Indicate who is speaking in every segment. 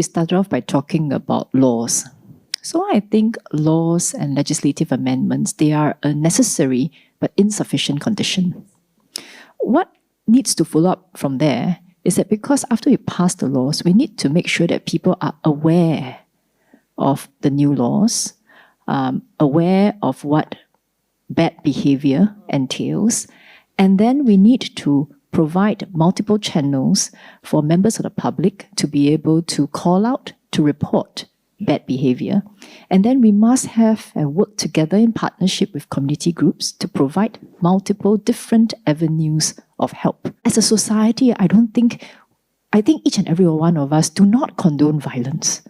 Speaker 1: we started off by talking about laws. So I think laws and legislative amendments, they are a necessary but insufficient condition. What needs to follow up from there is that because after we pass the laws, we need to make sure that people are aware of the new laws, aware of what bad behavior entails, and then we need to provide multiple channels for members of the public to be able to call out, to report bad behavior. And then we must have and work together in partnership with community groups to provide multiple different avenues of help. As a society, I think each and every one of us do not condone violence.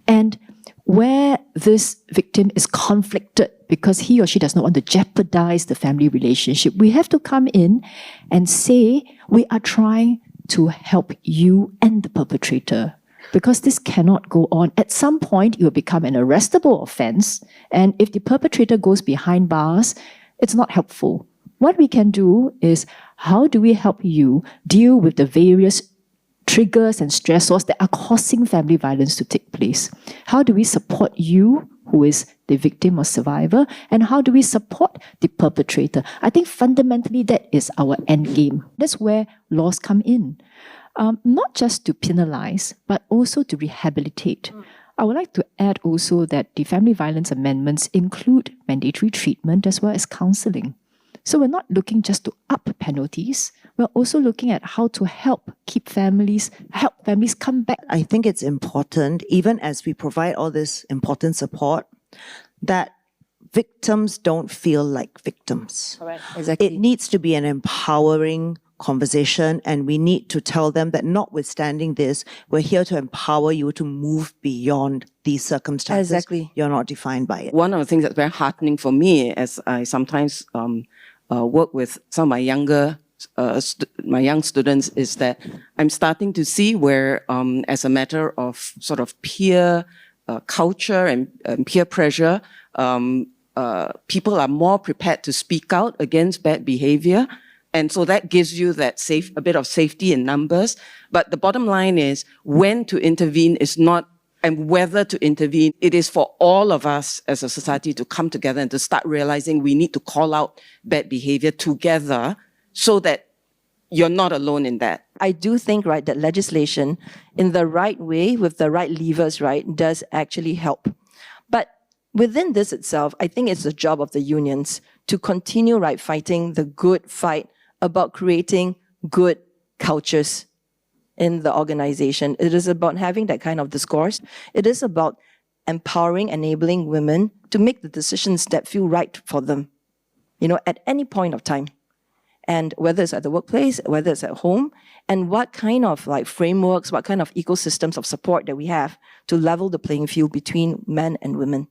Speaker 1: And where this victim is conflicted because he or she does not want to jeopardize the family relationship, we have to come in and say, we are trying to help you and the perpetrator, because this cannot go on. At some point, it will become an arrestable offense, and if the perpetrator goes behind bars, it's not helpful. What we can do is, how do we help you deal with the various triggers and stressors that are causing family violence to take place? How do we support you, who is the victim or survivor, and how do we support the perpetrator? I think fundamentally that is our end game. That's where laws come in. Not just to penalize, but also to rehabilitate. I would like to add also that the family violence amendments include mandatory treatment as well as counselling. So we're not looking just to up penalties, we're also looking at how to help families come back.
Speaker 2: I think it's important, even as we provide all this important support, that victims don't feel like victims.
Speaker 3: Correct. Exactly.
Speaker 2: It needs to be an empowering conversation, and we need to tell them that notwithstanding this, we're here to empower you to move beyond these circumstances.
Speaker 3: Exactly.
Speaker 2: You're not defined by it.
Speaker 4: One of the things that's very heartening for me, as I sometimes work with some of my young students, is that I'm starting to see where, as a matter of sort of peer culture and peer pressure, people are more prepared to speak out against bad behavior. And so that gives you that a bit of safety in numbers. But the bottom line is when to intervene is not, and whether to intervene. It is for all of us as a society to come together and to start realizing we need to call out bad behavior together so that you're not alone in that.
Speaker 3: I do think, right, that legislation in the right way, with the right levers, right, does actually help. But within this itself, I think it's the job of the unions to continue, right, fighting the good fight about creating good cultures in the organization. It is about having that kind of discourse. It is about empowering, enabling women to make the decisions that feel right for them, at any point of time. And whether it's at the workplace, whether it's at home, and what kind of frameworks, what kind of ecosystems of support that we have to level the playing field between men and women.